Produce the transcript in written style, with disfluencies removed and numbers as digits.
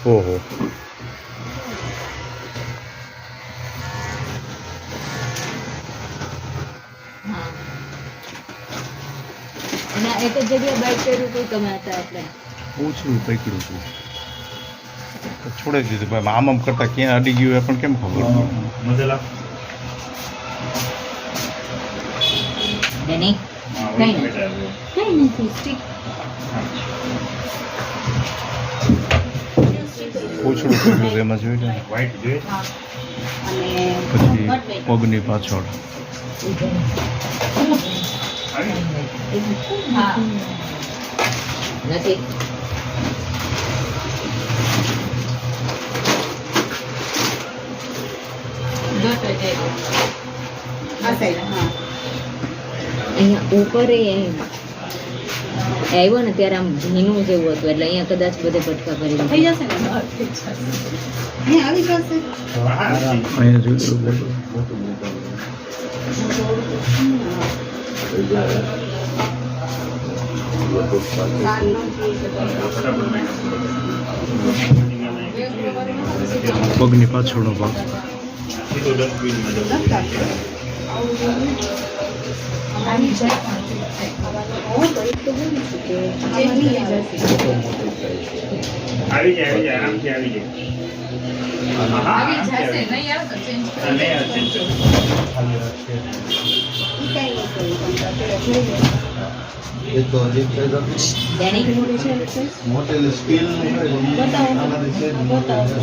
ઓહો એક જ જગ્યાએ બાઇક કર્યું તો તમે હતા આપણે ઓછું પકડ્યું હતું છોડી દીધું ભાઈ આમ કરતા ક્યાં અડી ગયું એ પણ કેમ ખબર નહીં કઈ નથી સ્ટીક ઓછું પકડ્યું એમાં જોઈ લે પછી પગની પાછળ નથી અહીંયા ઉપર આવ્યો ને ત્યારે આમ ભીનું જેવું હતું એટલે અહીંયા કદાચ બધે ભટકા કરી થઈ જશે ને આવી જશે અહીંયા જોઈ પગની પાછળનો ભાગ આવી જાય આરામથી આવી મોટેલ સ્ટીલ બતાવો